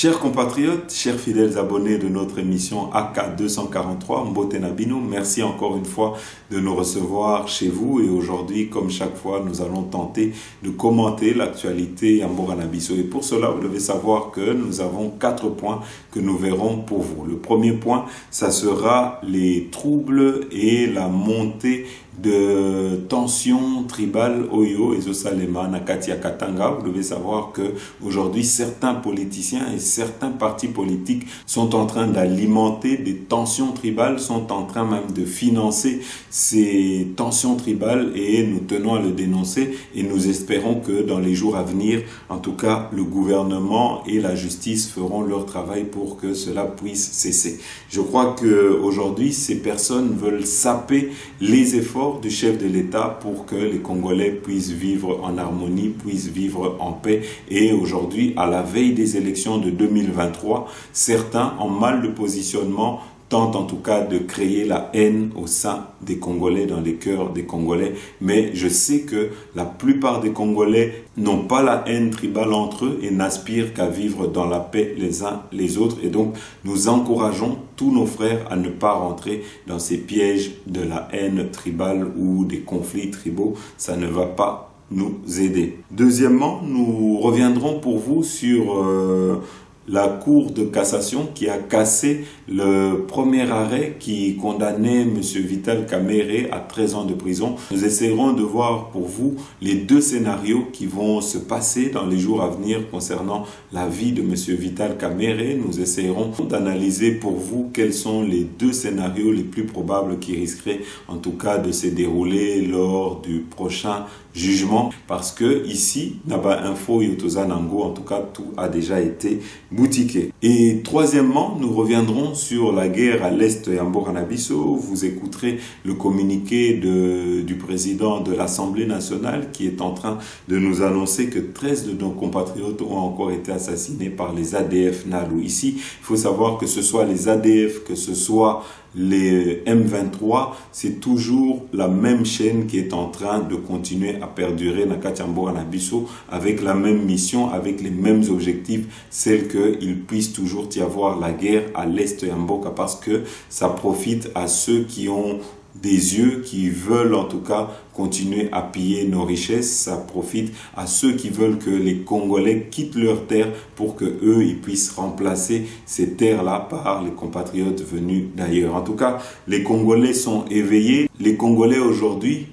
Chers compatriotes, chers fidèles abonnés de notre émission AK 243, Mbote Nabino, merci encore une fois de nous recevoir chez vous. Et aujourd'hui, comme chaque fois, nous allons tenter de commenter l'actualité Yambora Nabiso. Et pour cela, vous devez savoir que nous avons 4 points que nous verrons pour vous. Le premier point, ça sera les troubles et la montée de tensions tribales Oyo et Zosalema Nakatia Katanga. Vous devez savoir que aujourd'hui certains politiciens et certains partis politiques sont en train d'alimenter des tensions tribales, sont en train même de financer ces tensions tribales et nous tenons à le dénoncer et nous espérons que dans les jours à venir, en tout cas, le gouvernement et la justice feront leur travail pour que cela puisse cesser. Je crois que aujourd'hui, ces personnes veulent saper les efforts du chef de l'État pour que les Congolais puissent vivre en harmonie, puissent vivre en paix. Et aujourd'hui, à la veille des élections de 2023, certains en mal de positionnement tentent en tout cas de créer la haine au sein des Congolais, dans les cœurs des Congolais. Mais je sais que la plupart des Congolais n'ont pas la haine tribale entre eux et n'aspirent qu'à vivre dans la paix les uns les autres. Et donc, nous encourageons tous nos frères à ne pas rentrer dans ces pièges de la haine tribale ou des conflits tribaux. Ça ne va pas nous aider. Deuxièmement, nous reviendrons pour vous sur la Cour de cassation qui a cassé le premier arrêt qui condamnait M. Vital Kamerhe à 13 ans de prison. Nous essaierons de voir pour vous les deux scénarios qui vont se passer dans les jours à venir concernant la vie de M. Vital Kamerhe. Nous essaierons d'analyser pour vous quels sont les deux scénarios les plus probables qui risqueraient en tout cas de se dérouler lors du prochain jugement, parce que ici, Naba Info Yotozanango, en tout cas, tout a déjà été boutiqué. Et troisièmement, nous reviendrons sur la guerre à l'est Yambora Nabiso. Vous écouterez le communiqué du président de l'Assemblée nationale qui est en train de nous annoncer que 13 de nos compatriotes ont encore été assassinés par les ADF Nalu. Ici, il faut savoir que ce soit les ADF, que ce soit les M23, c'est toujours la même chaîne qui est en train de continuer à perdurer Nakati Yambora Nabiso avec la même mission, avec les mêmes objectifs, celle qu'il puisse toujours y avoir la guerre à l'est Yamboka, parce que ça profite à ceux qui ont des yeux, qui veulent en tout cas continuer à piller nos richesses. Ça profite à ceux qui veulent que les Congolais quittent leurs terres pour que eux ils puissent remplacer ces terres-là par les compatriotes venus d'ailleurs. En tout cas, les Congolais sont éveillés. Les Congolais aujourd'hui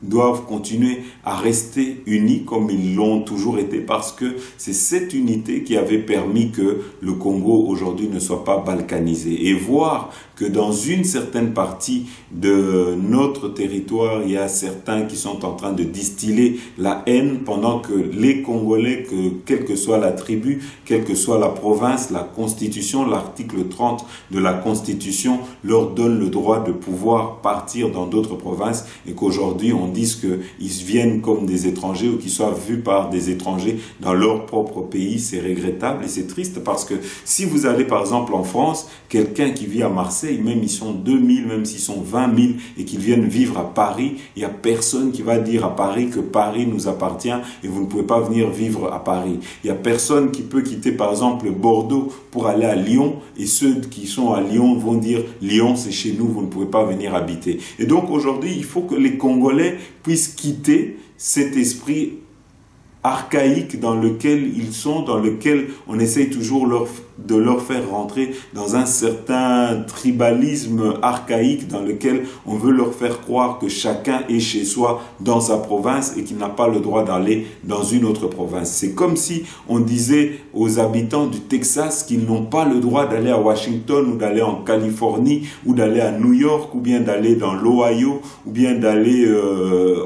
doivent continuer à rester unis comme ils l'ont toujours été, parce que c'est cette unité qui avait permis que le Congo aujourd'hui ne soit pas balkanisé. Et voir que dans une certaine partie de notre territoire, il y a certains qui sont en train de distiller la haine pendant que les Congolais, que quelle que soit la tribu, quelle que soit la province, la Constitution, l'article 30 de la Constitution leur donne le droit de pouvoir partir dans d'autres provinces, et qu'aujourd'hui on dise qu'ils viennent comme des étrangers ou qu'ils soient vus par des étrangers dans leur propre pays, c'est regrettable et c'est triste, parce que si vous allez par exemple en France, quelqu'un qui vit à Marseille, même ils sont 2000, même s'ils sont 20 000 et qu'ils viennent vivre à Paris, il n'y a personne qui va dire à Paris que Paris nous appartient et vous ne pouvez pas venir vivre à Paris. Il n'y a personne qui peut quitter par exemple Bordeaux pour aller à Lyon, et ceux qui sont à Lyon vont dire Lyon c'est chez nous, vous ne pouvez pas venir habiter. Et donc aujourd'hui il faut que les Congolais puissent quitter cet esprit archaïque dans lequel ils sont, dans lequel on essaye toujours de leur faire rentrer dans un certain tribalisme archaïque, dans lequel on veut leur faire croire que chacun est chez soi dans sa province et qu'il n'a pas le droit d'aller dans une autre province. C'est comme si on disait aux habitants du Texas qu'ils n'ont pas le droit d'aller à Washington ou d'aller en Californie ou d'aller à New York ou bien d'aller dans l'Ohio ou bien d'aller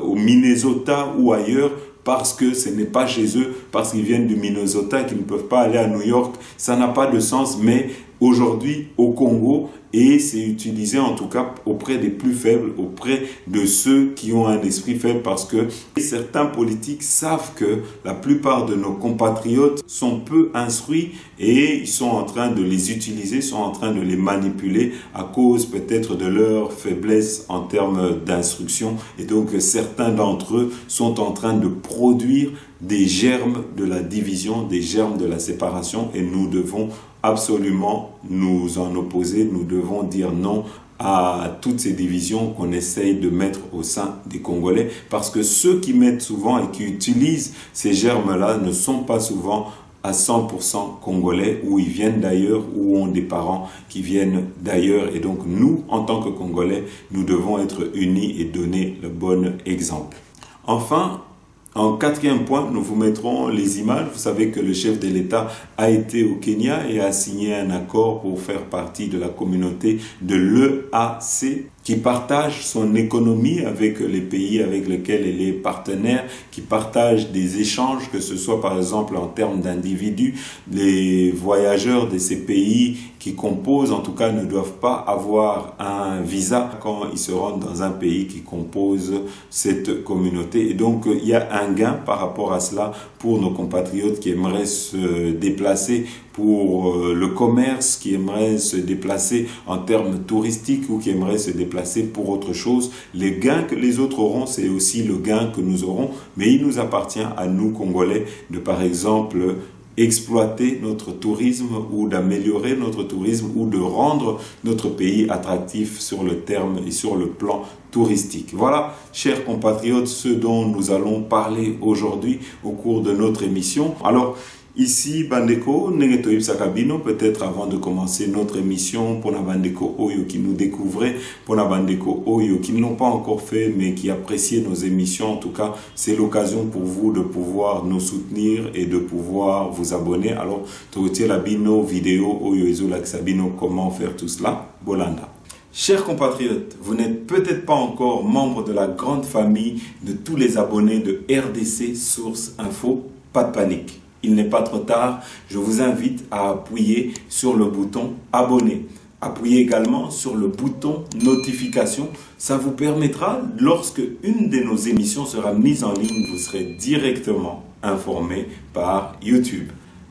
au Minnesota ou ailleurs, parce que ce n'est pas chez eux, parce qu'ils viennent du Minnesota et qu'ils ne peuvent pas aller à New York. Ça n'a pas de sens, mais aujourd'hui, au Congo, et c'est utilisé en tout cas auprès des plus faibles, auprès de ceux qui ont un esprit faible, parce que certains politiques savent que la plupart de nos compatriotes sont peu instruits et ils sont en train de les utiliser, sont en train de les manipuler à cause peut-être de leur faiblesse en termes d'instruction, et donc certains d'entre eux sont en train de produire des germes de la division, des germes de la séparation, et nous devons absolument nous en opposer. Nous devons dire non à toutes ces divisions qu'on essaye de mettre au sein des Congolais, parce que ceux qui mettent souvent et qui utilisent ces germes-là ne sont pas souvent à 100% congolais, ou ils viennent d'ailleurs, ou ont des parents qui viennent d'ailleurs. Et donc nous, en tant que Congolais, nous devons être unis et donner le bon exemple. Enfin, en quatrième point, nous vous mettrons les images. Vous savez que le chef de l'État a été au Kenya et a signé un accord pour faire partie de la communauté de l'EAC, qui partage son économie avec les pays avec lesquels elle est partenaire, qui partage des échanges, que ce soit par exemple en termes d'individus. Les voyageurs de ces pays qui composent, en tout cas, ne doivent pas avoir un visa quand ils se rendent dans un pays qui compose cette communauté. Et donc, il y a un gain par rapport à cela pour nos compatriotes qui aimeraient se déplacer pour le commerce, qui aimeraient se déplacer en termes touristiques ou qui aimeraient se déplacer pour autre chose. Les gains que les autres auront, c'est aussi le gain que nous aurons, mais il nous appartient à nous, Congolais, de par exemple exploiter notre tourisme ou d'améliorer notre tourisme ou de rendre notre pays attractif sur le terme et sur le plan touristique. Voilà, chers compatriotes, ce dont nous allons parler aujourd'hui au cours de notre émission. Alors, ici, Bandeko, Nengeto Sakabino, peut-être avant de commencer notre émission, pour la Bandeko Oyo qui nous découvrait, pour la Bandeko Oyo qui ne l'ont pas encore fait, mais qui apprécient nos émissions. En tout cas, c'est l'occasion pour vous de pouvoir nous soutenir et de pouvoir vous abonner. Alors, Togotier Labino, vidéo Oyo Ezolak Sabino, comment faire tout cela? Bolanda. Chers compatriotes, vous n'êtes peut-être pas encore membre de la grande famille de tous les abonnés de RDC Source Info. Pas de panique. Il n'est pas trop tard, je vous invite à appuyer sur le bouton abonner. Appuyez également sur le bouton notification. Ça vous permettra, lorsque une de nos émissions sera mise en ligne, vous serez directement informé par YouTube.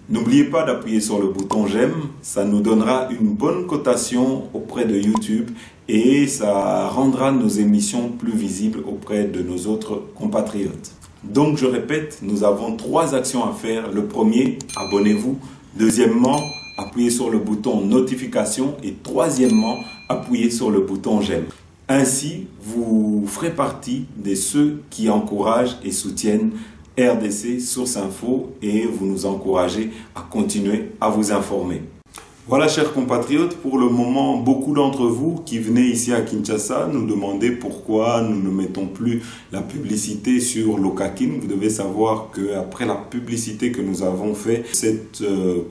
N'oubliez pas d'appuyer sur le bouton j'aime, ça nous donnera une bonne cotation auprès de YouTube et ça rendra nos émissions plus visibles auprès de nos autres compatriotes. Donc, je répète, nous avons 3 actions à faire. Le premier, abonnez-vous. Deuxièmement, appuyez sur le bouton notification. Et troisièmement, appuyez sur le bouton j'aime. Ainsi, vous ferez partie de ceux qui encouragent et soutiennent RDC Source Info et vous nous encouragez à continuer à vous informer. Voilà, chers compatriotes, pour le moment, beaucoup d'entre vous qui venez ici à Kinshasa nous demandaient pourquoi nous ne mettons plus la publicité sur Lokakin. Vous devez savoir qu'après la publicité que nous avons fait, cette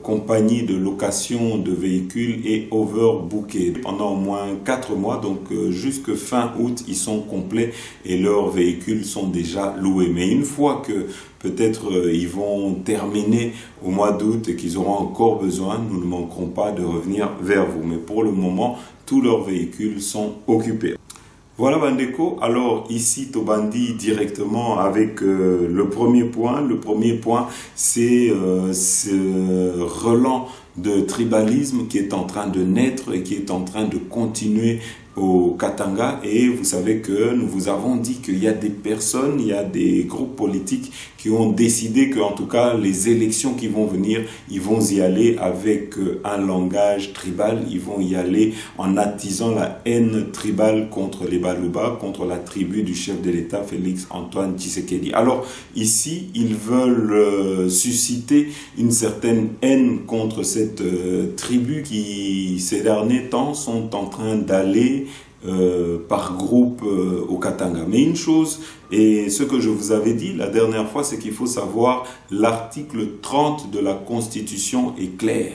compagnie de location de véhicules est overbookée pendant au moins 4 mois. Donc, jusque fin août, ils sont complets et leurs véhicules sont déjà loués. Mais une fois que peut-être ils vont terminer au mois d'août et qu'ils auront encore besoin, nous ne manquerons pas de revenir vers vous. Mais pour le moment, tous leurs véhicules sont occupés. Voilà Bandeko, alors ici Tobandi directement avec le premier point. Le premier point, c'est ce relent de tribalisme qui est en train de naître et qui est en train de continuer au Katanga. Et vous savez que nous vous avons dit qu'il y a des personnes, il y a des groupes politiques qui ont décidé que, en tout cas, les élections qui vont venir, ils vont y aller avec un langage tribal, ils vont y aller en attisant la haine tribale contre les Baluba, contre la tribu du chef de l'État, Félix Antoine Tshisekedi. Alors, ici, ils veulent susciter une certaine haine contre cette tribu qui, ces derniers temps, sont en train d'aller par groupe au Katanga. Mais une chose, et ce que je vous avais dit la dernière fois, c'est qu'il faut savoir l'article 30 de la Constitution est clair.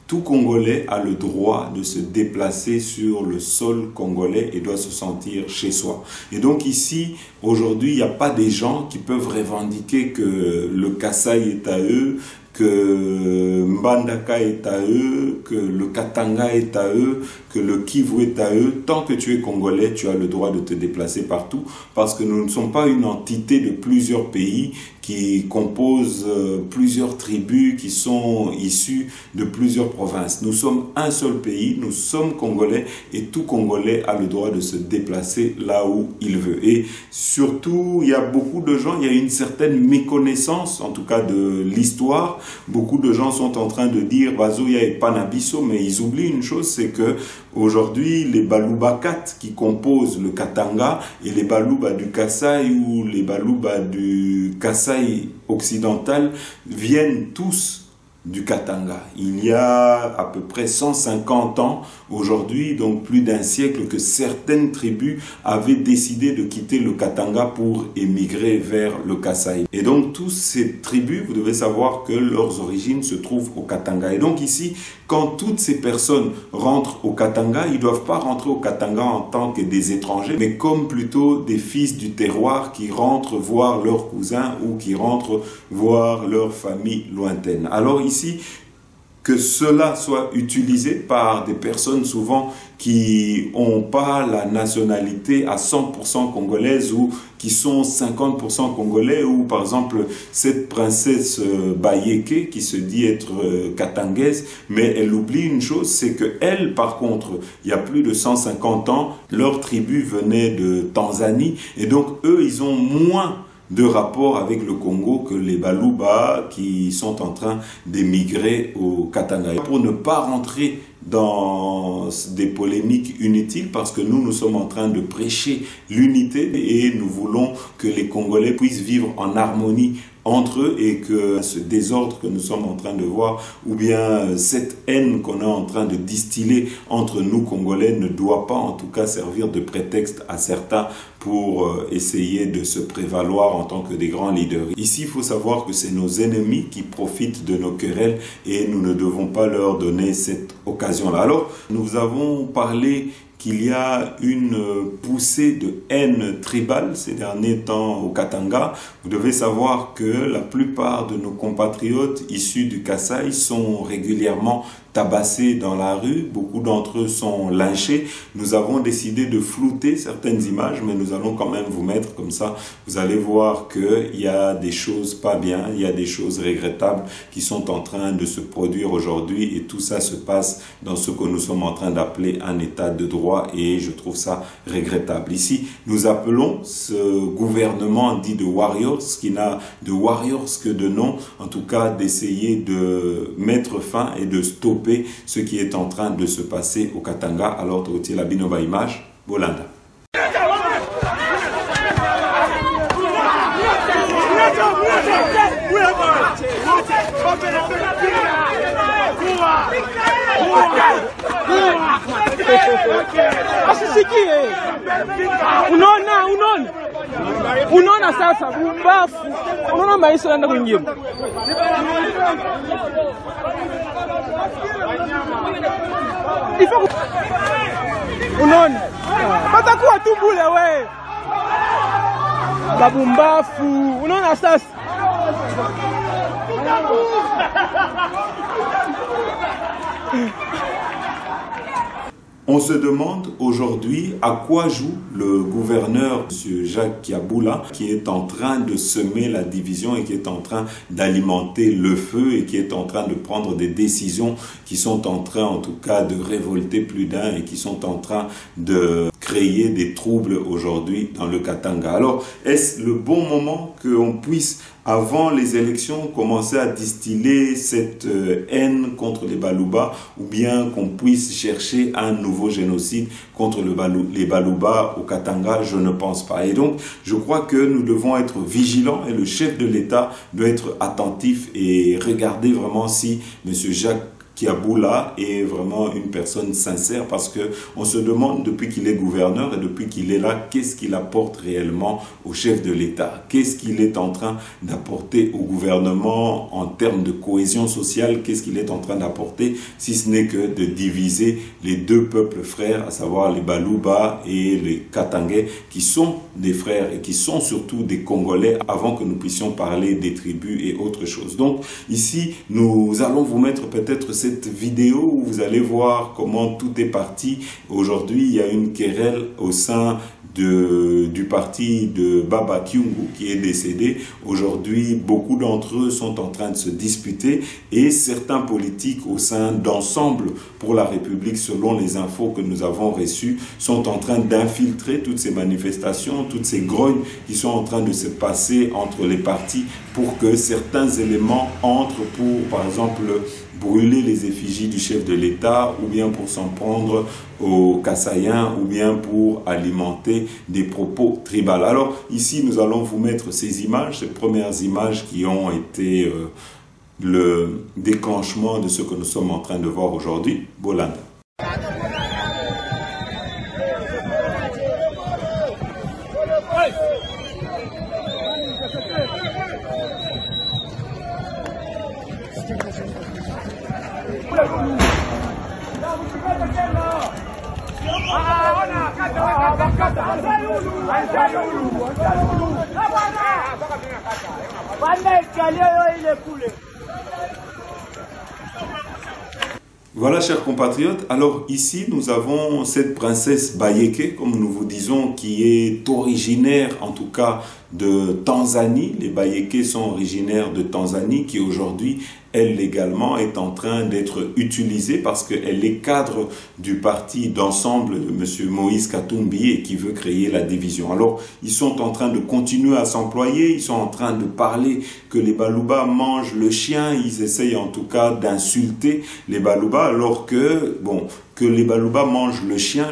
Tout Congolais a le droit de se déplacer sur le sol congolais et doit se sentir chez soi. Et donc ici, aujourd'hui, il n'y a pas des gens qui peuvent revendiquer que le Kasaï est à eux, que Mbandaka est à eux, que le Katanga est à eux, que le Kivu est à eux. Tant que tu es Congolais, tu as le droit de te déplacer partout parce que nous ne sommes pas une entité de plusieurs pays qui compose plusieurs tribus qui sont issues de plusieurs provinces. Nous sommes un seul pays, nous sommes Congolais et tout Congolais a le droit de se déplacer là où il veut. Et surtout, il y a beaucoup de gens, il y a une certaine méconnaissance, en tout cas de l'histoire. Beaucoup de gens sont en train de dire Bazoya et Panabiso, mais ils oublient une chose, c'est que aujourd'hui, les Baluba 4 qui composent le Katanga et les Baluba du Kasaï ou les Baluba du Kasaï occidental viennent tous du Katanga. Il y a à peu près 150 ans aujourd'hui, donc plus d'un siècle, que certaines tribus avaient décidé de quitter le Katanga pour émigrer vers le Kasaï. Et donc toutes ces tribus, vous devez savoir que leurs origines se trouvent au Katanga. Et donc ici, quand toutes ces personnes rentrent au Katanga, ils ne doivent pas rentrer au Katanga en tant que des étrangers, mais comme plutôt des fils du terroir qui rentrent voir leurs cousins ou qui rentrent voir leur famille lointaine. Alors ici, que cela soit utilisé par des personnes souvent qui n'ont pas la nationalité à 100% congolaise ou qui sont 50% congolais, ou par exemple cette princesse Bayeke qui se dit être katangaise, mais elle oublie une chose, c'est que elle, par contre, il y a plus de 150 ans, leur tribu venait de Tanzanie et donc eux, ils ont moins de rapport avec le Congo que les Baluba qui sont en train d'émigrer au Katanga. Pour ne pas rentrer dans des polémiques inutiles, parce que nous sommes en train de prêcher l'unité et nous voulons que les Congolais puissent vivre en harmonie entre eux et que ce désordre que nous sommes en train de voir ou bien cette haine qu'on est en train de distiller entre nous Congolais ne doit pas en tout cas servir de prétexte à certains pour essayer de se prévaloir en tant que des grands leaders. Ici, il faut savoir que c'est nos ennemis qui profitent de nos querelles et nous ne devons pas leur donner cette occasion-là. Alors, nous avons parlé qu'il y a une poussée de haine tribale ces derniers temps au Katanga. Vous devez savoir que la plupart de nos compatriotes issus du Kasaï sont régulièrement tabassés dans la rue. Beaucoup d'entre eux sont lynchés. Nous avons décidé de flouter certaines images, mais nous allons quand même vous mettre comme ça. Vous allez voir qu'il y a des choses pas bien, il y a des choses regrettables qui sont en train de se produire aujourd'hui et tout ça se passe dans ce que nous sommes en train d'appeler un état de droit et je trouve ça regrettable. Ici, nous appelons ce gouvernement dit de warriors, qui n'a de warriors que de nom, en tout cas d'essayer de mettre fin et de stopper ce qui est en train de se passer au Katanga. Alors, tu la binoba image, Bolanda. Asisikie unaona sasa bumbafu unaona maisha yanaenda kuingia unaona batakuwa tu bule we babumbafu unaona sasa On se demande aujourd'hui à quoi joue le gouverneur, M. Jacques Kiaboula, qui est en train de semer la division et qui est en train d'alimenter le feu et qui est en train de prendre des décisions qui sont en train, en tout cas, de révolter plus d'un et qui sont en train de créer des troubles aujourd'hui dans le Katanga. Alors, est-ce le bon moment qu'on puisse, avant les élections, commencer à distiller cette haine contre les Baluba ou bien qu'on puisse chercher un nouveau génocide contre les Baluba au Katanga? Je ne pense pas. Et donc, je crois que nous devons être vigilants et le chef de l'État doit être attentif et regarder vraiment si M. Jacques Kiaboula est vraiment une personne sincère parce que on se demande depuis qu'il est gouverneur et depuis qu'il est là, qu'est-ce qu'il apporte réellement au chef de l'État? Qu'est-ce qu'il est en train d'apporter au gouvernement en termes de cohésion sociale? Qu'est-ce qu'il est en train d'apporter si ce n'est que de diviser les deux peuples frères, à savoir les Baluba et les Katangais, qui sont des frères et qui sont surtout des Congolais avant que nous puissions parler des tribus et autres choses. Donc ici, nous allons vous mettre peut-être cette cette vidéo où vous allez voir comment tout est parti. Aujourd'hui, il y a une querelle au sein du parti de Baba Kyungu qui est décédé. Aujourd'hui, beaucoup d'entre eux sont en train de se disputer et certains politiques au sein d'Ensemble pour la République, selon les infos que nous avons reçues, sont en train d'infiltrer toutes ces manifestations, toutes ces grognes qui sont en train de se passer entre les partis pour que certains éléments entrent pour, par exemple, brûler les effigies du chef de l'État ou bien pour s'en prendre aux Kassaïens ou bien pour alimenter des propos tribaux. Alors ici, nous allons vous mettre ces images, ces premières images qui ont été le déclenchement de ce que nous sommes en train de voir aujourd'hui. Bolanda. Voilà, chers compatriotes, alors ici nous avons cette princesse Bayeke, comme nous vous disons, qui est originaire en tout cas de Tanzanie. Les Bayeke sont originaires de Tanzanie, qui aujourd'hui, elle également, est en train d'être utilisée parce qu'elle est cadre du parti d'Ensemble de M. Moïse Katumbi et qui veut créer la division. Alors, ils sont en train de continuer à s'employer, ils sont en train de parler que les Baluba mangent le chien, ils essayent en tout cas d'insulter les Baluba alors que, bon, que les Baluba mangent le chien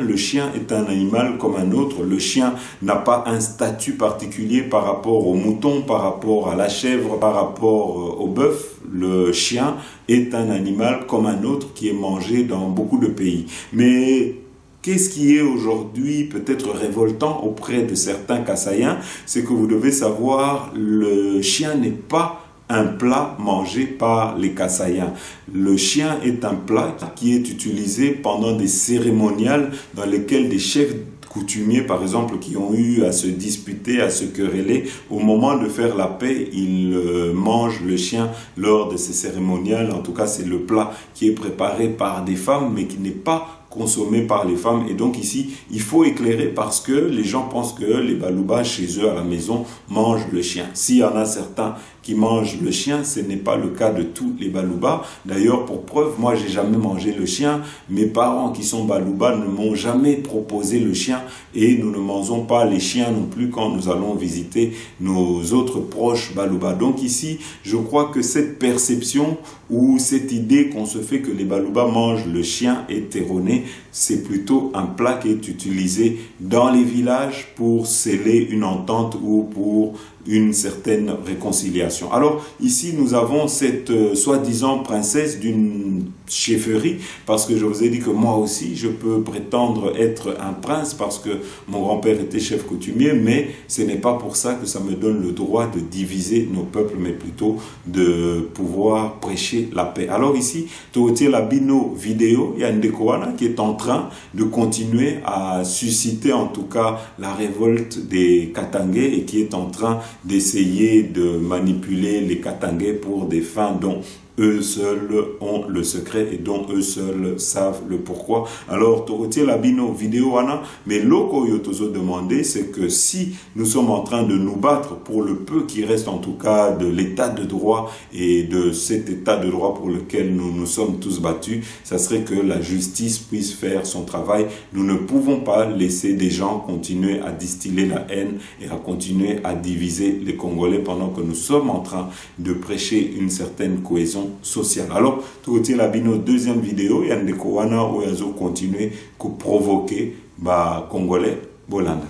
est un animal comme un autre. Le chien n'a pas un statut particulier par rapport au mouton, par rapport à la chèvre, par rapport au bœuf. Le chien est un animal comme un autre qui est mangé dans beaucoup de pays. Mais qu'est-ce qui est aujourd'hui peut-être révoltant auprès de certains Kassaïens? C'est que vous devez savoir, le chien n'est pas un plat mangé par les Kassaïens. Le chien est un plat qui est utilisé pendant des cérémoniales dans lesquelles des chefs coutumiers, par exemple, qui ont eu à se disputer, à se quereller, au moment de faire la paix, ils mangent le chien lors de ces cérémoniales. En tout cas, c'est le plat qui est préparé par des femmes, mais qui n'est pas consommé par les femmes. Et donc ici, il faut éclairer parce que les gens pensent que les Baluba chez eux à la maison mangent le chien. S'il y en a certains qui mangent le chien, ce n'est pas le cas de tous les Baluba. D'ailleurs, pour preuve, moi, j'ai jamais mangé le chien. Mes parents qui sont Baluba ne m'ont jamais proposé le chien et nous ne mangeons pas les chiens non plus quand nous allons visiter nos autres proches Baluba. Donc ici, je crois que cette perception ou cette idée qu'on se fait que les Baluba mangent le chien est erronée. C'est plutôt un plat qui est utilisé dans les villages pour sceller une entente ou pour une certaine réconciliation. Alors ici nous avons cette soi-disant princesse d'une chefferie, parce que je vous ai dit que moi aussi je peux prétendre être un prince parce que mon grand-père était chef coutumier, mais ce n'est pas pour ça que ça me donne le droit de diviser nos peuples, mais plutôt de pouvoir prêcher la paix. Alors ici, Tootie Labino vidéo, il y a Ndekowana qui est en train de continuer à susciter en tout cas la révolte des Katangais et qui est en train d'essayer de manipuler les Katangais pour des fins dont eux seuls ont le secret et dont eux seuls savent le pourquoi. Alors, Tootie Labino vidéo wana, mais loko yotozo demandé, c'est que si nous sommes en train de nous battre pour le peu qui reste en tout cas de l'état de droit et de cet état de droit pour lequel nous nous sommes tous battus, ça serait que la justice puisse faire son travail. Nous ne pouvons pas laisser des gens continuer à distiller la haine et à continuer à diviser les Congolais pendant que nous sommes en train de prêcher une certaine cohésion sociale. Alors, Tootie Labino deuxième vidéo, il y a des Kowana où ils ont continué à provoquer les Congolais Bolanda.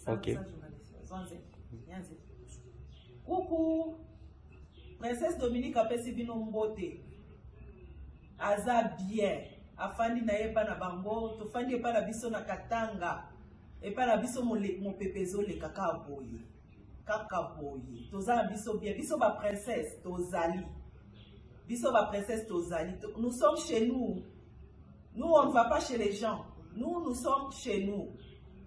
Ok. Coucou, Princesse Dominique apesi bino mbote. Aza bien. Afandi na ye pa na bango, tofandi pa na biso na Katanga. E pa na biso mo pepezo le kaka boye. Kaka boye. Toza biso bien, biso ba princesse tozali. Biso ba princesse tozali. Nous sommes chez nous. Nous on ne va pas chez les gens. Nous sommes chez nous.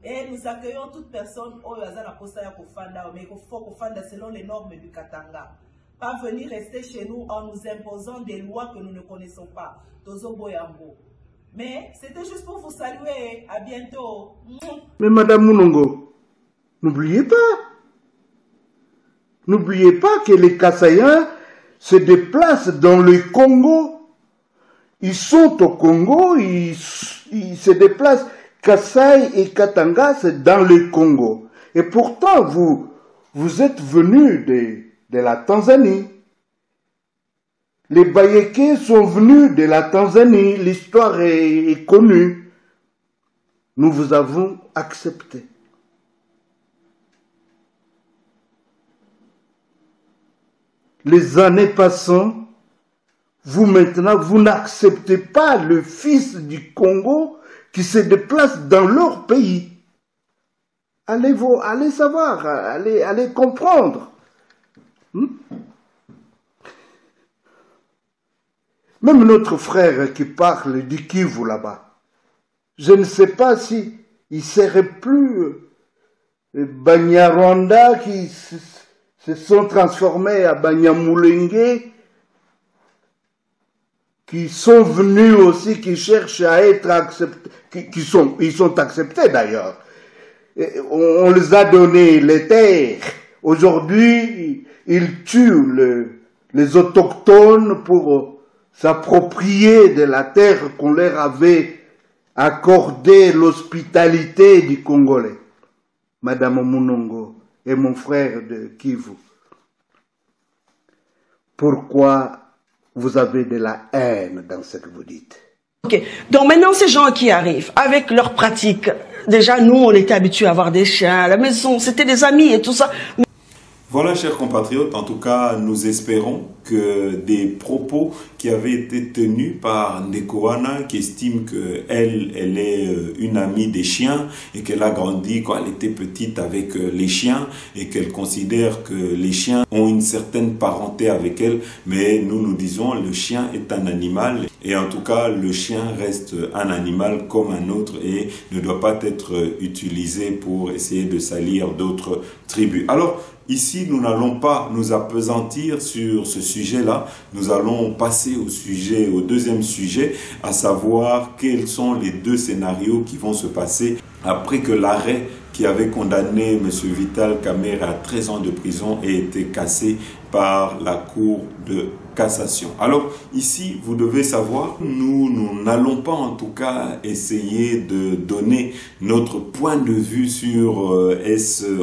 Et nous accueillons toute personne au hasard à posta ya kofanda, mais il faut kofanda selon les normes du Katanga. Pas venir rester chez nous en nous imposant des lois que nous ne connaissons pas. Tozo Boyambo. Mais c'était juste pour vous saluer. À bientôt. Mais Madame Mounongo, n'oubliez pas que les Kassaïens se déplacent dans le Congo. Ils sont au Congo, ils se déplacent. Kasaï et Katanga, c'est dans le Congo. Et pourtant, vous êtes venus de la Tanzanie. Les Bayékés sont venus de la Tanzanie. L'histoire est connue. Nous vous avons accepté. Les années passant, vous maintenant, vous n'acceptez pas le fils du Congo qui se déplace dans leur pays. Allez savoir, allez comprendre. Même notre frère qui parle du Kivu là-bas, je ne sais pas si il serait plus Banyarwanda qui se sont transformés à Banyamulenge, qui sont venus aussi, qui cherchent à être acceptés, ils sont acceptés d'ailleurs. On les a donné les terres. Aujourd'hui, ils tuent les autochtones pour s'approprier de la terre qu'on leur avait accordé l'hospitalité du Congolais. Madame Mounongo et mon frère de Kivu, pourquoi vous avez de la haine dans ce que vous dites? Ok, donc maintenant ces gens qui arrivent avec leurs pratiques, déjà nous on était habitués à avoir des chiens à la maison, c'était des amis et tout ça. Voilà, chers compatriotes, en tout cas, nous espérons que des propos qui avaient été tenus par Nekoana, qui estime qu'elle est une amie des chiens et qu'elle a grandi quand elle était petite avec les chiens et qu'elle considère que les chiens ont une certaine parenté avec elle, mais nous disons le chien est un animal et en tout cas le chien reste un animal comme un autre et ne doit pas être utilisé pour essayer de salir d'autres tribus. Alors, ici, nous n'allons pas nous appesantir sur ce sujet-là. Nous allons passer au deuxième sujet, à savoir quels sont les deux scénarios qui vont se passer après que l'arrêt qui avait condamné M. Vital Kamerhe à 13 ans de prison ait été cassé par la Cour de cassation. Alors ici, vous devez savoir, nous n'allons pas en tout cas essayer de donner notre point de vue sur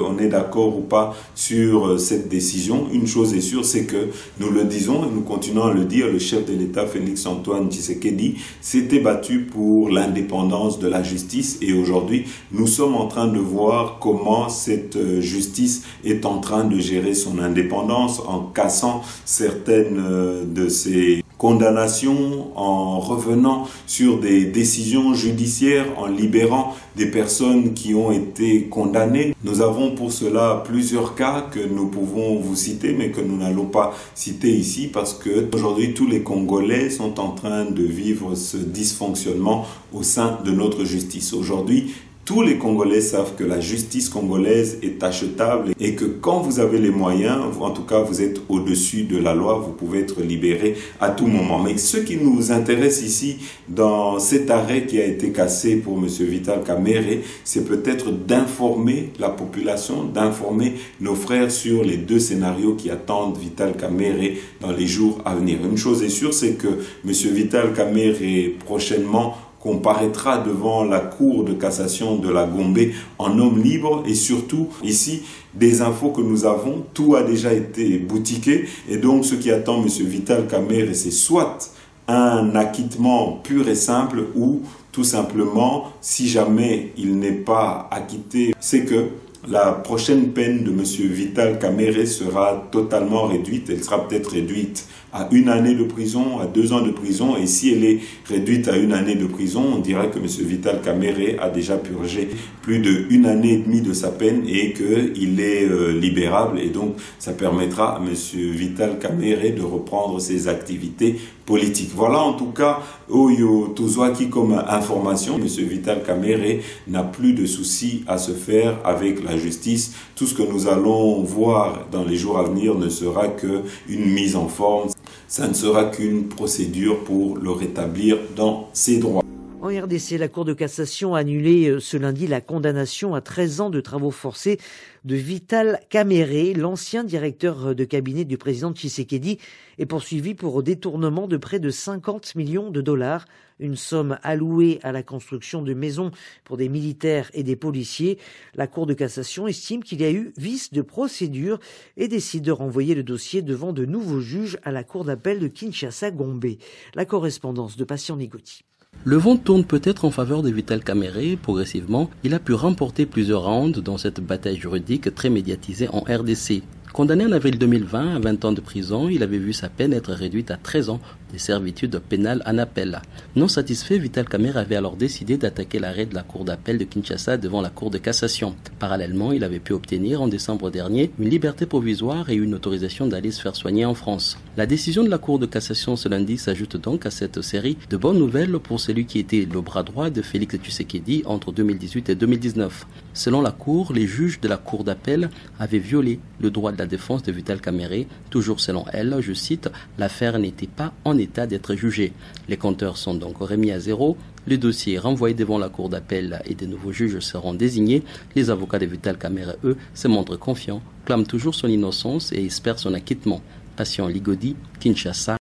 on est d'accord ou pas sur cette décision. Une chose est sûre, c'est que nous le disons et nous continuons à le dire, le chef de l'État Félix Antoine Tshisekedi s'était battu pour l'indépendance de la justice et aujourd'hui, nous sommes en train de voir comment cette justice est en train de gérer son indépendance en cassant certaines de ces condamnations, en revenant sur des décisions judiciaires, en libérant des personnes qui ont été condamnées. Nous avons pour cela plusieurs cas que nous pouvons vous citer, mais que nous n'allons pas citer ici parce que aujourd'hui tous les Congolais sont en train de vivre ce dysfonctionnement au sein de notre justice. Aujourd'hui, tous les Congolais savent que la justice congolaise est achetable et que quand vous avez les moyens, en tout cas vous êtes au-dessus de la loi, vous pouvez être libéré à tout moment. Mais ce qui nous intéresse ici dans cet arrêt qui a été cassé pour M. Vital Kamerhe, c'est peut-être d'informer la population, d'informer nos frères sur les deux scénarios qui attendent Vital Kamerhe dans les jours à venir. Une chose est sûre, c'est que M. Vital Kamerhe prochainement comparaîtra devant la Cour de cassation de la Gombe en homme libre et surtout ici des infos que nous avons, tout a déjà été boutiqué et donc ce qui attend M. Vital Kamerhe c'est soit un acquittement pur et simple ou tout simplement si jamais il n'est pas acquitté, c'est que la prochaine peine de M. Vital Kamerhe sera totalement réduite, elle sera peut-être réduite à 1 année de prison, à 2 ans de prison. Et si elle est réduite à 1 année de prison, on dirait que M. Vital Kamerhe a déjà purgé plus de 1 année et demie de sa peine et qu'il est libérable. Et donc, ça permettra à M. Vital Kamerhe de reprendre ses activités politiques. Voilà en tout cas, Oyo Tozwaki comme information. M. Vital Kamerhe n'a plus de soucis à se faire avec la justice. Tout ce que nous allons voir dans les jours à venir ne sera qu'une mise en forme. Ça ne sera qu'une procédure pour le rétablir dans ses droits. En RDC, la Cour de cassation a annulé ce lundi la condamnation à 13 ans de travaux forcés de Vital Kamerhe, l'ancien directeur de cabinet du président Tshisekedi, est poursuivi pour détournement de près de 50 millions de dollars, une somme allouée à la construction de maisons pour des militaires et des policiers. La Cour de cassation estime qu'il y a eu vice de procédure et décide de renvoyer le dossier devant de nouveaux juges à la Cour d'appel de Kinshasa-Gombe. La correspondance de Patient Nigoti. Le vent tourne peut-être en faveur de Vital Kamerhe. Progressivement, il a pu remporter plusieurs rounds dans cette bataille juridique très médiatisée en RDC. Condamné en avril 2020 à 20 ans de prison, il avait vu sa peine être réduite à 13 ans de servitude pénale en appel. Non satisfait, Vital Kamerhe avait alors décidé d'attaquer l'arrêt de la Cour d'appel de Kinshasa devant la Cour de cassation. Parallèlement, il avait pu obtenir en décembre dernier une liberté provisoire et une autorisation d'aller se faire soigner en France. La décision de la Cour de cassation ce lundi s'ajoute donc à cette série de bonnes nouvelles pour celui qui était le bras droit de Félix Tshisekedi entre 2018 et 2019. Selon la Cour, les juges de la Cour d'appel avaient violé le droit de la défense de Vital Kamerhe. Toujours selon elle, je cite, l'affaire n'était pas en état d'être jugée. Les compteurs sont donc remis à zéro. Le dossier est renvoyé devant la Cour d'appel et de nouveaux juges seront désignés. Les avocats de Vital Kamerhe, eux, se montrent confiants, clament toujours son innocence et espèrent son acquittement. Patient Ligodi, Kinshasa.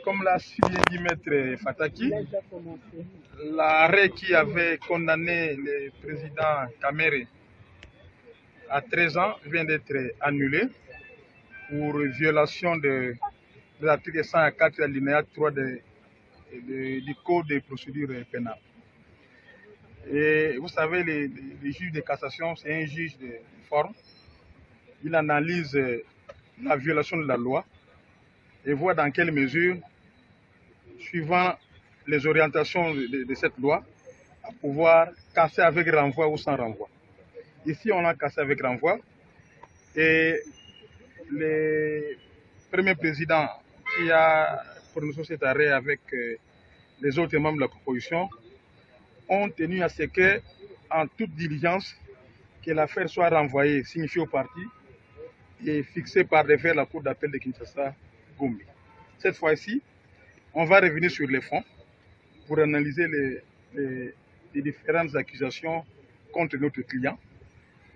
Comme l'a suivi dit Maître Fataki, l'arrêt qui avait condamné le président Kamerhe à 13 ans vient d'être annulé pour violation de l'article 104 alinéa 3 du Code des procédures pénales. Et vous savez, les juges de cassation, c'est un juge de forme. Il analyse la violation de la loi et voit dans quelle mesure, suivant les orientations de cette loi, à pouvoir casser avec renvoi ou sans renvoi. Ici, on a cassé avec renvoi et le premier président qui a prononcé cet arrêt avec les autres membres de la composition ont tenu à ce que, en toute diligence, que l'affaire soit renvoyée, signifiée au parti et fixée par décret la Cour d'appel de Kinshasa-Gombe. Cette fois-ci, on va revenir sur les fonds pour analyser les différentes accusations contre notre client.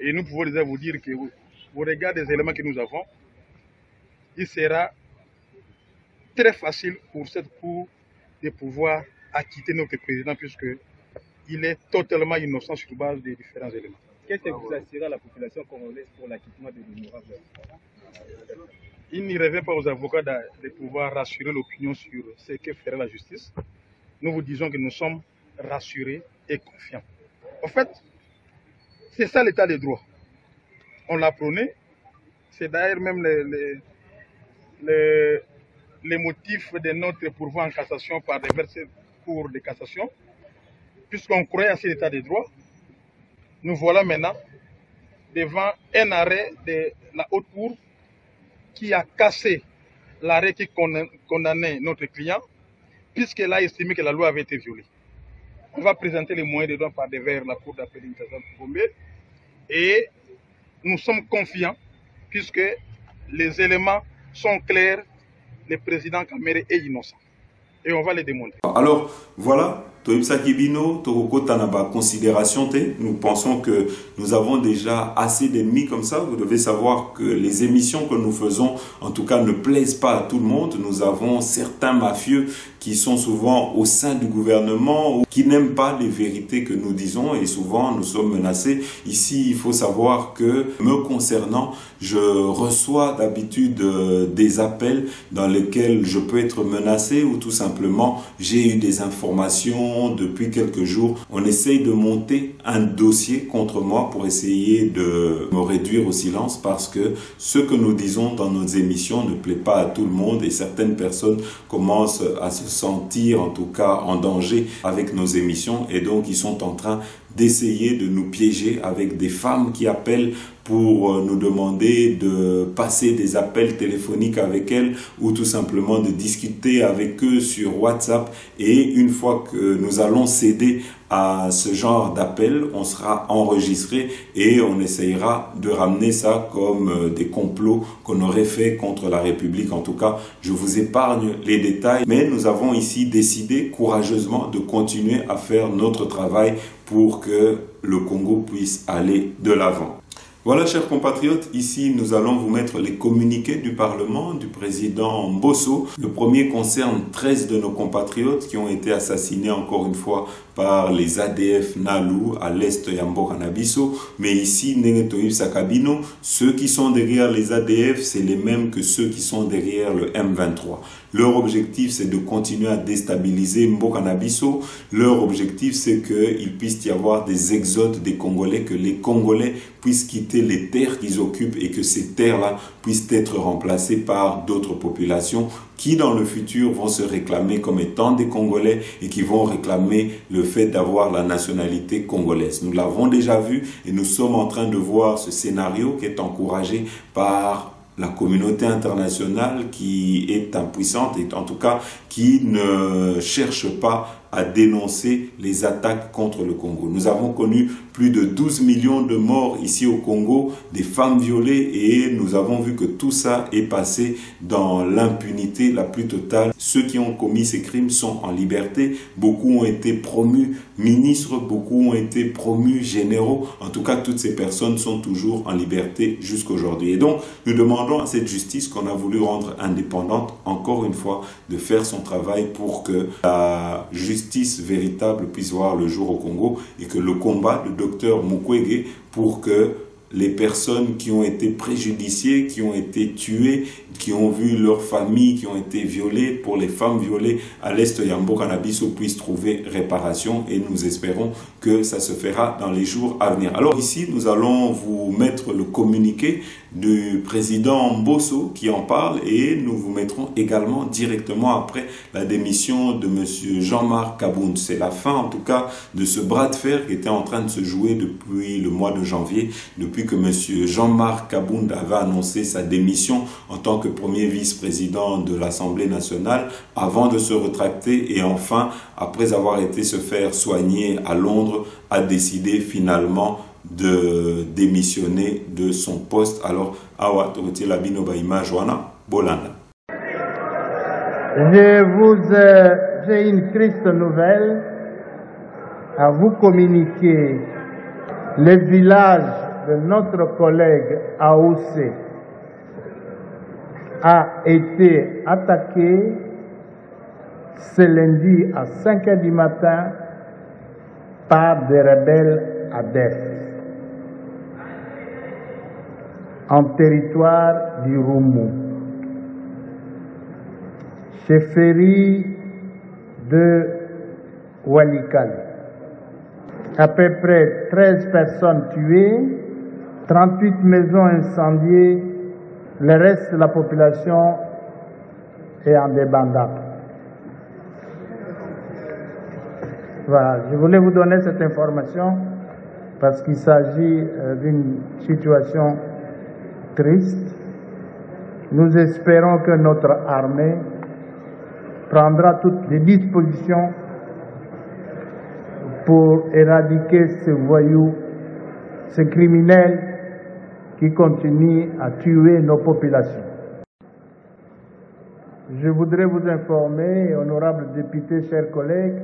Et nous pouvons déjà vous dire que, au regard des éléments que nous avons, il sera très facile pour cette Cour de pouvoir acquitter notre président puisqu'il est totalement innocent sur base des différents éléments. Qu'est-ce que vous assurez à la population congolaise pour l'acquittement de l'honorable? Il n'y revient pas aux avocats de pouvoir rassurer l'opinion sur ce que fera la justice. Nous vous disons que nous sommes rassurés et confiants. En fait, c'est ça l'état des droits. On l'a prôné. C'est d'ailleurs même les motifs de notre pourvoi en cassation par des versets Cour de cassation. Puisqu'on croyait à cet état des droits, nous voilà maintenant devant un arrêt de la haute cour qui a cassé l'arrêt qui condamnait notre client, puisqu'elle a estimé que la loi avait été violée. On va présenter les moyens de droit par devers la Cour d'appel Kinshasa-Gombe et nous sommes confiants puisque les éléments sont clairs, le président Kamerhe est innocent. Et on va les démontrer. Alors, voilà, considération, nous pensons que nous avons déjà assez d'ennemis comme ça. Vous devez savoir que les émissions que nous faisons, en tout cas, ne plaisent pas à tout le monde. Nous avons certains mafieux qui sont souvent au sein du gouvernement ou qui n'aiment pas les vérités que nous disons et souvent nous sommes menacés. Ici, il faut savoir que, me concernant, je reçois d'habitude des appels dans lesquels je peux être menacé ou tout simplement j'ai eu des informations situation depuis quelques jours. On essaye de monter un dossier contre moi pour essayer de me réduire au silence parce que ce que nous disons dans nos émissions ne plaît pas à tout le monde et certaines personnes commencent à se sentir en tout cas en danger avec nos émissions et donc ils sont en train d'essayer de nous piéger avec des femmes qui appellent pour nous demander de passer des appels téléphoniques avec elles ou tout simplement de discuter avec eux sur WhatsApp. Et une fois que nous allons céder à ce genre d'appel, on sera enregistré et on essayera de ramener ça comme des complots qu'on aurait fait contre la République. En tout cas, je vous épargne les détails, mais nous avons ici décidé courageusement de continuer à faire notre travail pour que le Congo puisse aller de l'avant. Voilà, chers compatriotes, ici nous allons vous mettre les communiqués du Parlement du président Mbosso. Le premier concerne 13 de nos compatriotes qui ont été assassinés encore une fois par les ADF Nalu à l'est Yambo Canabiso. Mais ici, Nenetoïb Sakabino, ceux qui sont derrière les ADF, c'est les mêmes que ceux qui sont derrière le M23. Leur objectif, c'est de continuer à déstabiliser Mbokanabiso. Leur objectif, c'est qu'il puisse y avoir des exodes des Congolais, que les Congolais puissent quitter les terres qu'ils occupent et que ces terres-là puissent être remplacées par d'autres populations qui, dans le futur, vont se réclamer comme étant des Congolais et qui vont réclamer le fait d'avoir la nationalité congolaise. Nous l'avons déjà vu et nous sommes en train de voir ce scénario qui est encouragé par la communauté internationale qui est impuissante et en tout cas qui ne cherche pas à dénoncer les attaques contre le Congo. Nous avons connu plus de 12 millions de morts ici au Congo, des femmes violées et nous avons vu que tout ça est passé dans l'impunité la plus totale. Ceux qui ont commis ces crimes sont en liberté. Beaucoup ont été promus ministres, beaucoup ont été promus généraux. En tout cas, toutes ces personnes sont toujours en liberté jusqu'aujourd'hui. Et donc, nous demandons à cette justice qu'on a voulu rendre indépendante, encore une fois, de faire son travail pour que la justice véritable puisse voir le jour au Congo et que le combat de Dr Mukwege pour que les personnes qui ont été préjudiciées, qui ont été tuées, qui ont vu leurs familles qui ont été violées, pour les femmes violées à l'est Yambo Canabiso puissent trouver réparation et nous espérons que ça se fera dans les jours à venir. Alors ici, nous allons vous mettre le communiqué du président Mbosso qui en parle et nous vous mettrons également directement après la démission de monsieur Jean-Marc Kabound. C'est la fin en tout cas de ce bras de fer qui était en train de se jouer depuis le mois de janvier, depuis que monsieur Jean-Marc Kabound avait annoncé sa démission en tant que premier vice-président de l'Assemblée nationale avant de se rétracter et enfin, après avoir été se faire soigner à Londres, a décidé finalement de démissionner de son poste. Alors, awa tokotie la bino ba image wana bolanda. J'ai une triste nouvelle à vous communiquer. Le village de notre collègue Aoussé a été attaqué ce lundi à 5 h du matin par des rebelles ADF en territoire du Roumou, chefferie de Walikale. À peu près 13 personnes tuées, 38 maisons incendiées, le reste de la population est en débandade. Voilà, je voulais vous donner cette information parce qu'il s'agit d'une situation triste. Nous espérons que notre armée prendra toutes les dispositions pour éradiquer ces voyous, ces criminels qui continuent à tuer nos populations. Je voudrais vous informer, honorables députés, chers collègues,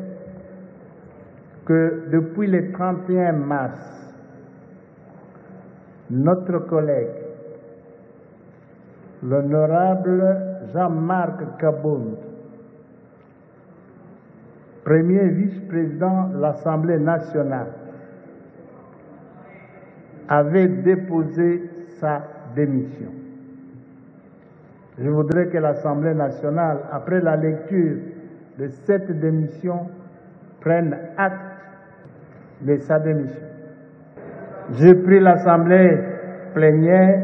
que depuis le 31 mars, notre collègue, l'honorable Jean-Marc Kabound, premier vice-président de l'Assemblée nationale, avait déposé sa démission. Je voudrais que l'Assemblée nationale, après la lecture de cette démission, prenne acte de sa démission. J'ai pris l'Assemblée plénière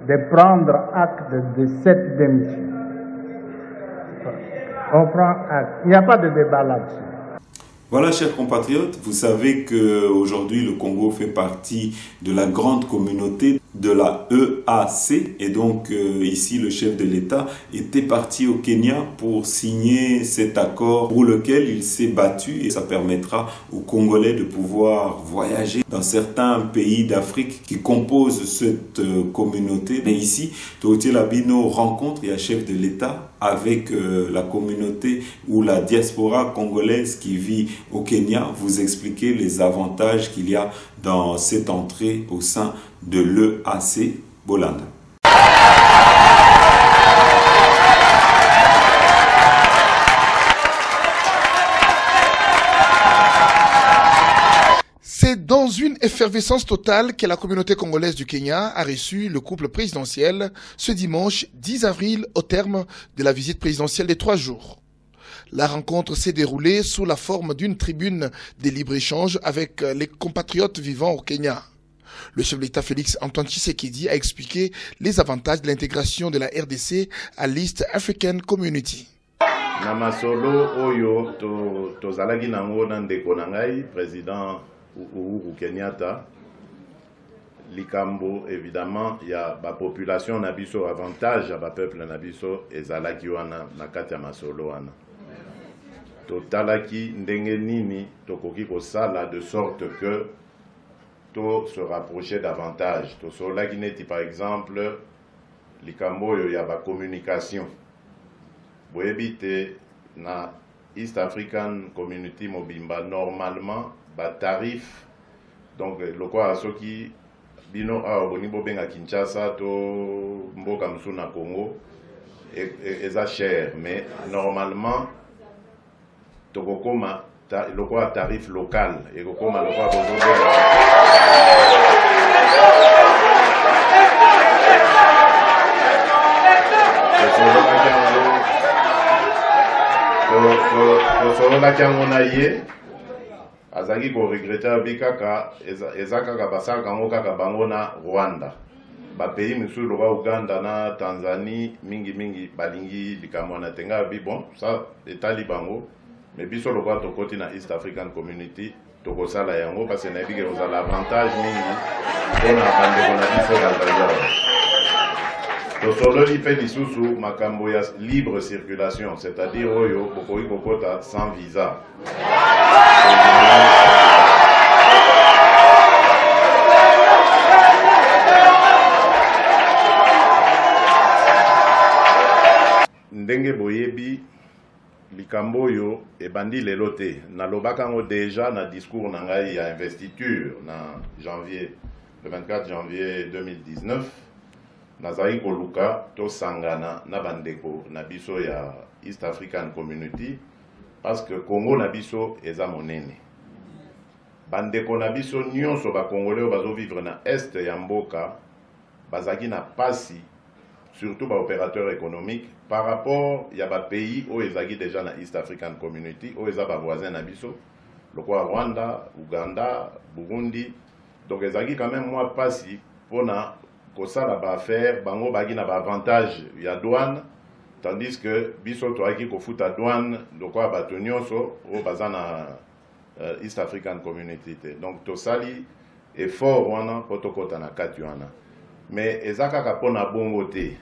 de prendre acte de cette démission. On prend acte. Il n'y a pas de débat là-dessus. Voilà, chers compatriotes, vous savez qu'aujourd'hui le Congo fait partie de la grande communauté de la EAC et donc ici le chef de l'État était parti au Kenya pour signer cet accord pour lequel il s'est battu et ça permettra aux Congolais de pouvoir voyager dans certains pays d'Afrique qui composent cette communauté. Mais ici, Théotier Labino rencontre et chef de l'État avec la communauté ou la diaspora congolaise qui vit au Kenya, vous expliquer les avantages qu'il y a dans cette entrée au sein de l'EAC Bolanda. C'est dans une effervescence totale que la communauté congolaise du Kenya a reçu le couple présidentiel ce dimanche 10 avril au terme de la visite présidentielle des 3 jours. La rencontre s'est déroulée sous la forme d'une tribune de libre-échange avec les compatriotes vivant au Kenya. Le chef de l'État Félix Antoine Tshisekedi a expliqué les avantages de l'intégration de la RDC à l'East African Community. Namasolo oyo tozalaki nango na ndeko na ngai président Uhuru Kenyatta likambo évidemment ya ba population na biso avantage ya ba peuple na biso ezalaki wana na kati ya masolo wana totalaki ndenge nini tokoki kosala de sorte que to se rapprocher davantage to solaki neti par exemple likambo oyo ya ba communication boyebi te na East African Community mobimba normalement ba tarif donc lokwa soki bino awa boni bobenga Kinshasa to mboka mosusu na Congo eza cher mais normalement tokokoma lokwa tarif local ekokoma lokwa bozobenga tosololaki yango na ye azalaki koregrete abi kaka eza kaka basalaka yango kaka bango na Rwanda bapays misusu loka Uganda na Tanzanie mingi balingi likambo wana tenga abi bon ça etali bango mais biso loka tokoti na East African Community tokosala yango parce que nayebi ke kozala avantage mingi mpona bandeko na biso bazaza tosololi mpe lisusu makambo ya libre circulation c'est-à-dire oyo bokoki kokota sans visa ndenge boyebi likambo oyo ebandi lelo te nalobaka yango déjà na discours na ngai ya investiture na janvier le 24 janvier 2019 nazali koluka tosangana na bandeko na biso ya East African Community parce que Congo na biso eza monene bandeko na biso nyonso bakongolais oyo bazovivre na este ya mboka bazalaki na pasi surtout ba opérateurs économiques par rapport ya ba pays oyo ezalaki déjà na East African Community oyo eza ba voisins na biso lokwa Rwanda, Uganda, Burundi donc ezalaki quand même moi pasi pona kosala ba affaire bango baki na ba avantage ya douane tandis que biso toaki kofuta douane lokwa bato nyonso oyo baza na East African Community te donc tosali effort wana po tokota na kati wana mais eza kaka mpona bongo te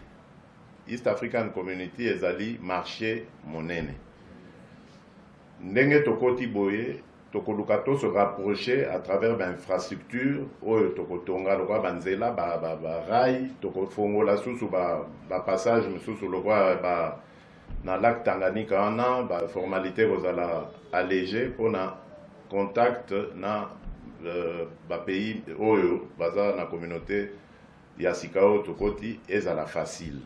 East African Community ezali marché monene ndenge tokoti boye tokoluka to se rapprocher à travers l'infrastructure oyo tokotonga lokwa banzela ba rail tokofongola susu ba passage misusu lokwa na lac Tanganyika wana ba formalité kozala allégé pona contact na ba pays oyo baza na communauté ya sikao tokoti ezala facile.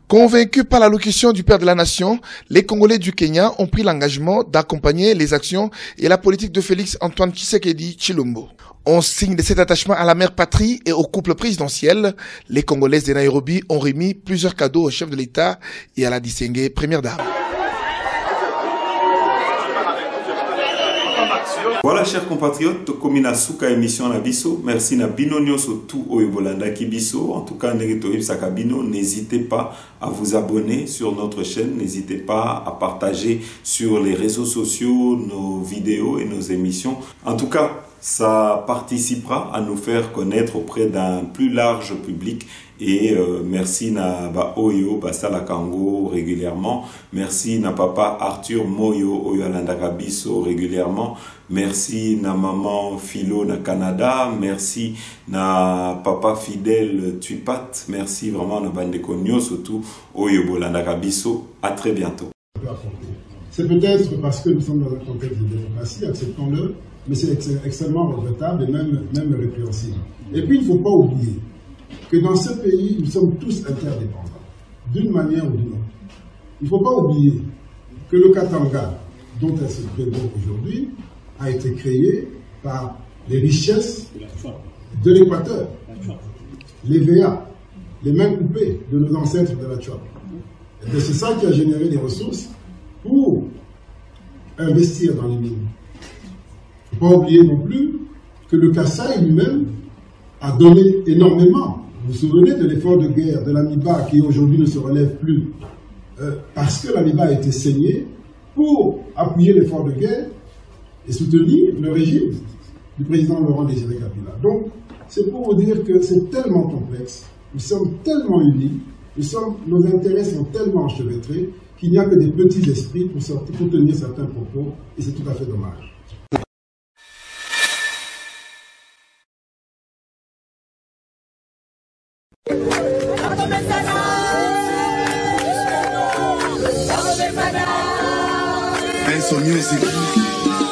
Convaincus par l'allocution du père de la nation, les Congolais du Kenya ont pris l'engagement d'accompagner les actions et la politique de Félix Antoine Tshisekedi Tshilombo. En signe de cet attachement à la mère patrie et au couple présidentiel, les Congolaises de Nairobi ont remis plusieurs cadeaux au chef de l'État et à la distinguée première dame. Voilà, chers compatriotes, comme na suka émission na biso, merci na bino nyonso tout oyobolanda ki biso. En tout cas, n'hésitez pas à vous abonner sur notre chaîne, n'hésitez pas à partager sur les réseaux sociaux nos vidéos et nos émissions. En tout cas, ça participera à nous faire connaître auprès d'un plus large public. Et merci na ba oyo basala kango régulièrement, merci na papa Arthur Moyo oyo alandaka biso régulièrement, merci na maman Philo na Canada, merci na papa Fidèle Tuipat, merci vraiment na bandeko nyonso surtout oyo bolandaka biso. À très bientôt. C'est peut-être parce que nous sommes dans un contexte de démocratie, acceptons-le, mais c'est extrêmement regrettable et même répréhensible. Et puis il ne faut pas oublier que dans ce pays, nous sommes tous interdépendants, d'une manière ou d'une autre. Il ne faut pas oublier que le Katanga, dont elle se prévaut aujourd'hui, a été créé par les richesses de l'Équateur, les VA, les mains coupées de nos ancêtres de la Tchouab. Et c'est ça qui a généré les ressources pour investir dans les mines. Il ne faut pas oublier non plus que le Kasaï lui-même a donné énormément. Vous vous souvenez de l'effort de guerre de l'AMIBA qui aujourd'hui ne se relève plus parce que l'AMIBA a été saignée pour appuyer l'effort de guerre et soutenir le régime du président Laurent Désiré Kabila. Donc, c'est pour vous dire que c'est tellement complexe, nous sommes tellement unis, nos intérêts sont tellement enchevêtrés qu'il n'y a que des petits esprits pour tenir certains propos et c'est tout à fait dommage.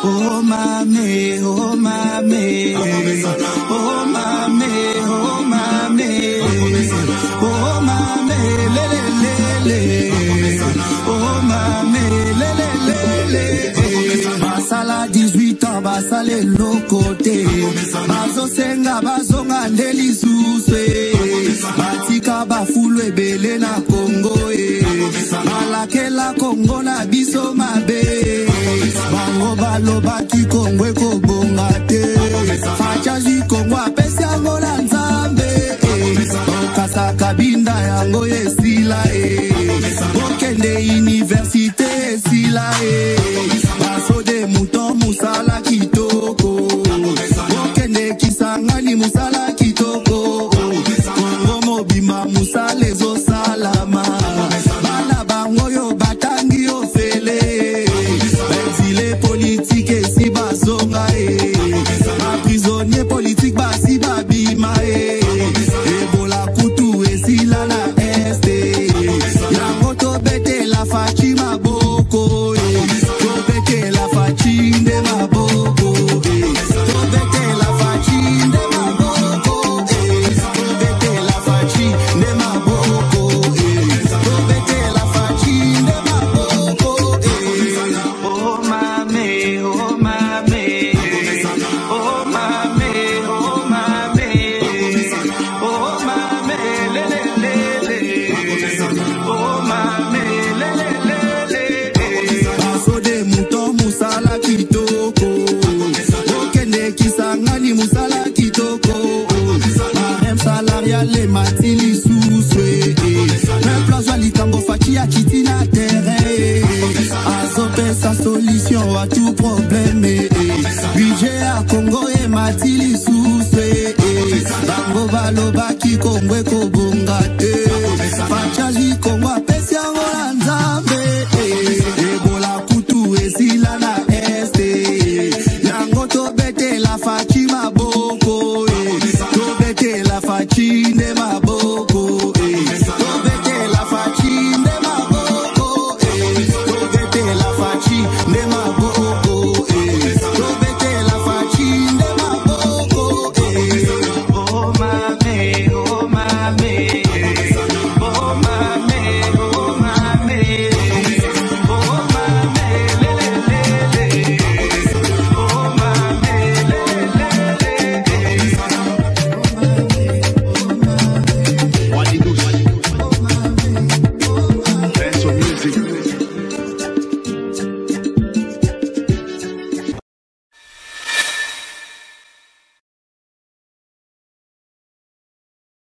Oh mame, oh mame, oh mame, oh mame, oh mame, lele lele, oh mame, lele lele. Basala 18 ans, basale lokote, bazo senga bazonga ndeli suswe, batika bafulu ebele na Congo balakela Congo na biso mabe. Bango baloba ki Kongwe ko bonga te fachaji Kongo apesi yango na Nzambe okasa kabinda yango esila okende université esila basode mouton musala kitoko okende Kisangani musala kitoko Kongo mobima musala ezosalama bana bango yo batangi ofele politique et si bazonga ma prisonnier politique basi babima ebola kutu esila na este yango to bete la fachi maboko to bete la fachi nde maboko to bete la fachi nde maboko to bete la fachi nde maboko to bete la fachi nde maboko oh mame, oh mame, oh mame, oh mame, oh mame, lele lele, oh mame, lele lele. Baso de mouton musala kitoko, okende Kisangani musala kitoko. Marem salarial le matili suswe, même place likambo fachi a kiti na terrain. Azope sa solution à tout problème. Budget à Congo et matili suswe, bango baloba ki Kongwe ko bonga te fachaji Kongo apesi yango na Nzambe ebola kutu esila na este yango to bete la fachi